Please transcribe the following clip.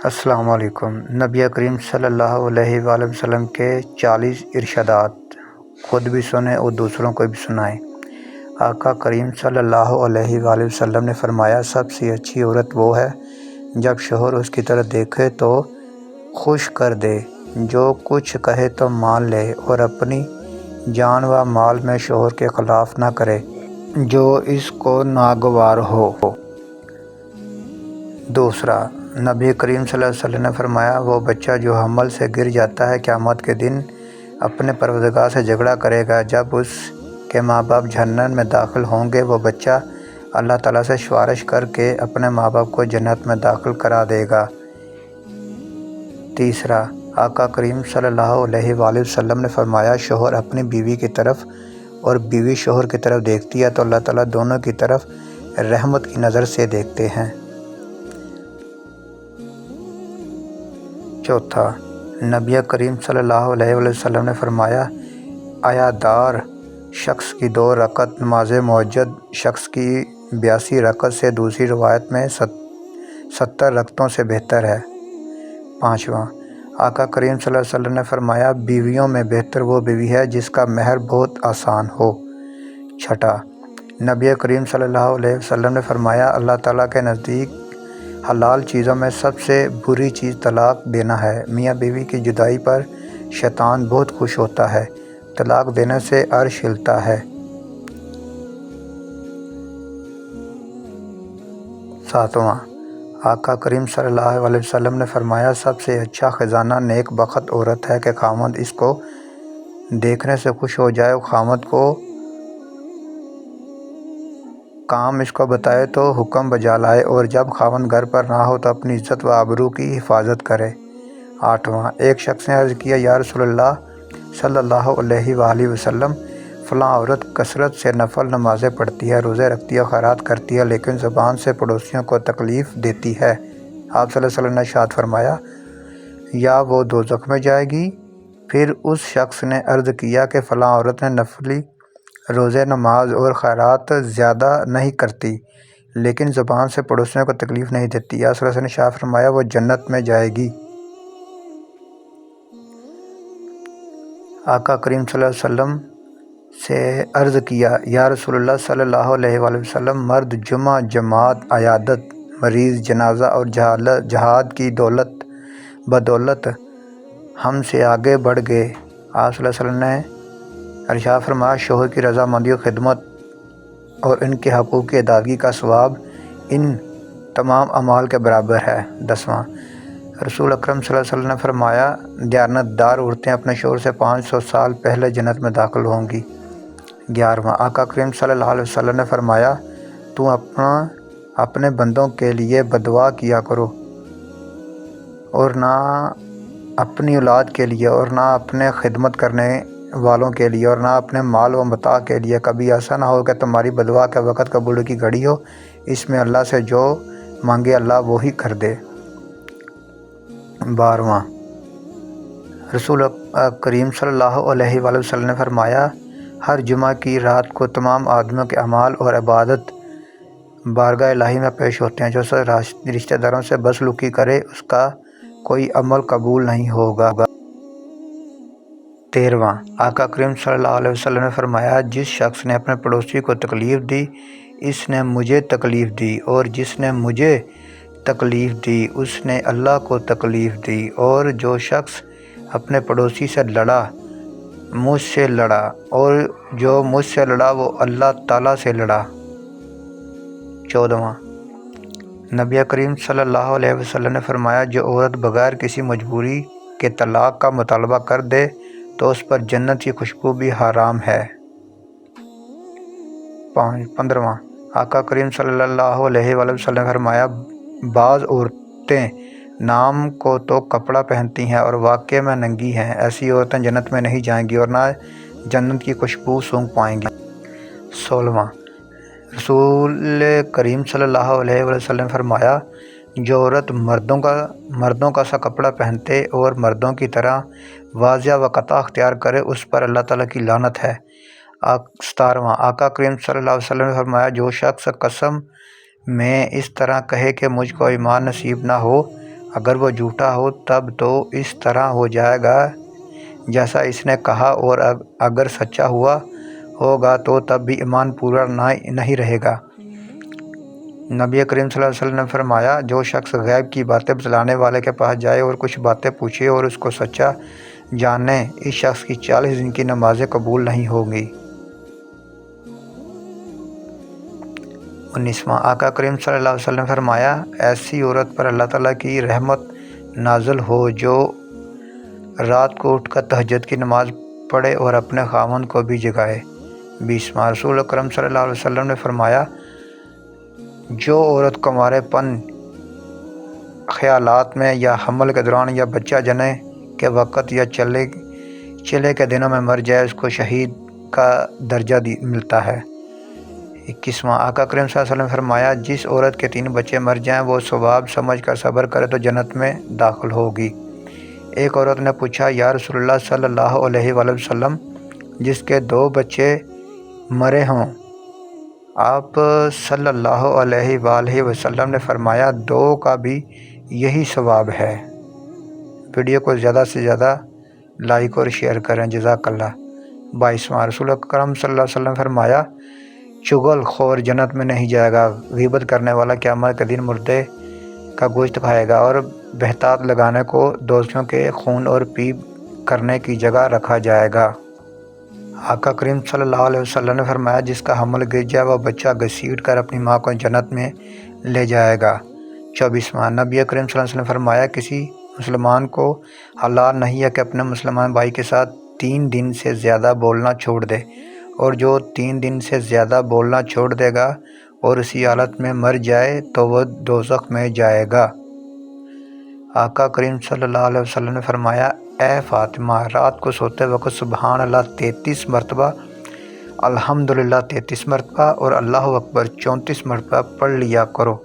السلام علیکم۔ نبی کریم صلی اللہ علیہ وآلہ وسلم کے 40 ارشادات، خود بھی سنیں اور دوسروں کو بھی سنائیں۔ آقا کریم صلی اللہ علیہ وآلہ وسلم نے فرمایا، سب سے اچھی عورت وہ ہے جب شوہر اس کی طرف دیکھے تو خوش کر دے، جو کچھ کہے تو مان لے اور اپنی جان و مال میں شوہر کے خلاف نہ کرے جو اس کو ناگوار ہو۔ دوسرا، نبی کریم صلی اللہ علیہ وسلم نے فرمایا، وہ بچہ جو حمل سے گر جاتا ہے قیامت کے دن اپنے پروردگار سے جھگڑا کرے گا۔ جب اس کے ماں باپ جہنم میں داخل ہوں گے، وہ بچہ اللہ تعالیٰ سے سفارش کر کے اپنے ماں باپ کو جنت میں داخل کرا دے گا۔ تیسرا، آقا کریم صلی اللہ علیہ وآلہ وسلم نے فرمایا، شوہر اپنی بیوی کی طرف اور بیوی شوہر کی طرف دیکھتی ہے تو اللہ تعالیٰ دونوں کی طرف رحمت کی نظر سے دیکھتے ہیں۔ چوتھا، نبی کریم صلی اللہ علیہ وآلہ وسلم نے فرمایا، عیادار شخص کی 2 رکعت نماز مہجد شخص کی 82 رکعت سے، دوسری روایت میں 70 رکعتوں سے بہتر ہے۔ پانچواں، آقا کریم صلی اللہ علیہ وسلم نے فرمایا، بیویوں میں بہتر وہ بیوی ہے جس کا مہر بہت آسان ہو۔ چھٹا، نبی کریم صلی اللہ علیہ وسلم نے فرمایا، اللہ تعالیٰ کے نزدیک حلال چیزوں میں سب سے بری چیز طلاق دینا ہے۔ میاں بیوی کی جدائی پر شیطان بہت خوش ہوتا ہے، طلاق دینے سے عرش ہلتا ہے۔ ساتواں، آقا کریم صلی اللہ علیہ وسلم نے فرمایا، سب سے اچھا خزانہ نیک بخت عورت ہے کہ خاوند اس کو دیکھنے سے خوش ہو جائے، خاوند کو کام اس کو بتائے تو حکم بجا لائے، اور جب خاوند گھر پر نہ ہو تو اپنی عزت و آبرو کی حفاظت کرے۔ آٹھواں، ایک شخص نے عرض کیا، یا رسول اللہ صلی اللہ علیہ وآلہ وسلم، فلاں عورت کثرت سے نفل نمازیں پڑھتی ہے، روزے رکھتی ہے، خیرات کرتی ہے، لیکن زبان سے پڑوسیوں کو تکلیف دیتی ہے۔ آپ صلی اللہ علیہ وسلم نے ارشاد فرمایا، یا وہ دوزخ میں جائے گی؟ پھر اس شخص نے عرض کیا کہ فلاں عورت نے نفلی روزے، نماز اور خیرات زیادہ نہیں کرتی، لیکن زبان سے پڑوسیوں کو تکلیف نہیں دیتی۔ آپ صلی اللہ علیہ وسلم نے ارشاد فرمایا، وہ جنت میں جائے گی۔ آقا کریم صلی اللہ علیہ وسلم سے عرض کیا، یا رسول اللہ صلی اللہ علیہ وآلہ وسلم، مرد جمعہ، جماعت، عیادت، مریض، جنازہ اور جہاد کی بدولت ہم سے آگے بڑھ گئے۔ آپ صلی اللہ علیہ وسلم نے ارشاد فرمایا، شوہر کی رضامندی و خدمت اور ان کے حقوق کی ادائیگی کا ثواب ان تمام اعمال کے برابر ہے۔ 10واں، رسول اکرم صلی اللہ علیہ وسلم نے فرمایا، دیانت دار عورتیں اپنے شوہر سے 500 سال پہلے جنت میں داخل ہوں گی۔ 11واں، آقا کریم صلی اللہ علیہ وسلم نے فرمایا، تم اپنے بندوں کے لیے بدعا کیا کرو، اور نہ اپنی اولاد کے لیے، اور نہ اپنے خدمت کرنے والوں کے لیے، اور نہ اپنے مال و متاع کے لیے۔ کبھی ایسا نہ ہو کہ تمہاری بدعا کے وقت قبول کی گھڑی ہو، اس میں اللہ سے جو مانگے اللہ وہی کر دے۔ 12واں، رسول کریم صلی اللہ علیہ وآلہ وسلم نے فرمایا، ہر جمعہ کی رات کو تمام آدمیوں کے اعمال اور عبادت بارگاہ الہی میں پیش ہوتے ہیں، جو رشتہ داروں سے بدسلوکی کرے اس کا کوئی عمل قبول نہیں ہوگا۔ 13واں، آقا کریم صلی اللہ علیہ وسلم نے فرمایا، جس شخص نے اپنے پڑوسی کو تکلیف دی اس نے مجھے تکلیف دی، اور جس نے مجھے تکلیف دی اس نے اللہ کو تکلیف دی، اور جو شخص اپنے پڑوسی سے لڑا مجھ سے لڑا، اور جو مجھ سے لڑا وہ اللہ تعالیٰ سے لڑا۔ 14واں، نبی کریم صلی اللہ علیہ وسلم نے فرمایا، جو عورت بغیر کسی مجبوری کے طلاق کا مطالبہ کر دے تو اس پر جنت کی خوشبو بھی حرام ہے۔ 15واں، آقا کریم صلی اللہ علیہ وآلہ وسلم نے فرمایا، بعض عورتیں نام کو تو کپڑا پہنتی ہیں اور واقعے میں ننگی ہیں، ایسی عورتیں جنت میں نہیں جائیں گی اور نہ جنت کی خوشبو سونگھ پائیں گی۔ 16واں، رسول کریم صلی اللہ علیہ وسلم نے فرمایا، جو عورت مردوں کا سا کپڑا پہنتے اور مردوں کی طرح واضح و قطع اختیار کرے اس پر اللہ تعالیٰ کی لعنت ہے۔ 17واں، آقا کریم صلی اللہ علیہ وسلم نے فرمایا، جو شخص قسم میں اس طرح کہے کہ مجھ کو ایمان نصیب نہ ہو، اگر وہ جھوٹا ہو تب تو اس طرح ہو جائے گا جیسا اس نے کہا، اور اگر سچا ہوگا تو تب بھی ایمان پورا نہیں رہے گا۔ نبی کریم صلی اللہ علیہ وسلم نے فرمایا، جو شخص غیب کی باتیں بتلانے والے کے پاس جائے اور کچھ باتیں پوچھے اور اس کو سچا جانے، اس شخص کی 40 دن کی نمازیں قبول نہیں ہوں گی۔ 19واں، آقا کریم صلی اللہ علیہ وسلم نے فرمایا، ایسی عورت پر اللہ تعالیٰ کی رحمت نازل ہو جو رات کو اٹھ کر تہجد کی نماز پڑھے اور اپنے خاوند کو بھی جگائے۔ 20واں، رسول اکرم صلی اللہ علیہ وسلم نے فرمایا، جو عورت کنوارے پن خیالات میں یا حمل کے دوران یا بچہ جننے کے وقت یا چلے کے دنوں میں مر جائے، اس کو شہید کا درجہ ملتا ہے۔ 21واں، آقا کریم صلی اللہ علیہ وسلم نے فرمایا، جس عورت کے 3 بچے مر جائیں وہ ثواب سمجھ کر صبر کرے تو جنت میں داخل ہوگی۔ ایک عورت نے پوچھا، یا رسول اللہ صلی اللہ علیہ وآلہ وسلم، جس کے 2 بچے مرے ہوں؟ آپ صلی اللہ علیہ وآلہ وسلم نے فرمایا، 2 کا بھی یہی ثواب ہے۔ ویڈیو کو زیادہ سے زیادہ لائک اور شیئر کریں، جزاک اللہ۔ 22واں، رسول اکرم صلی اللہ علیہ وسلم نے فرمایا، چغل خور جنت میں نہیں جائے گا۔ غیبت کرنے والا قیامت کے دن مردے کا گوشت کھائے گا، اور بہتات لگانے کو دوستوں کے خون اور پیپ کرنے کی جگہ رکھا جائے گا۔ آقا کریم صلی اللہ علیہ وسلم نے فرمایا، جس کا حمل گر جائے وہ بچہ گھسیٹ کر اپنی ماں کو جنت میں لے جائے گا۔ 24واں، نبی کریم صلی اللہ علیہ وسلم نے فرمایا، کسی مسلمان کو حلال نہیں ہے کہ اپنے مسلمان بھائی کے ساتھ 3 دن سے زیادہ بولنا چھوڑ دے، اور جو 3 دن سے زیادہ بولنا چھوڑ دے گا اور اسی حالت میں مر جائے تو وہ دوزخ میں جائے گا۔ آقا کریم صلی اللہ علیہ وسلم نے فرمایا، اے فاطمہ، رات کو سوتے وقت سبحان اللہ 33 مرتبہ، الحمدللہ 33 مرتبہ اور اللہ اکبر 34 مرتبہ پڑھ لیا کرو۔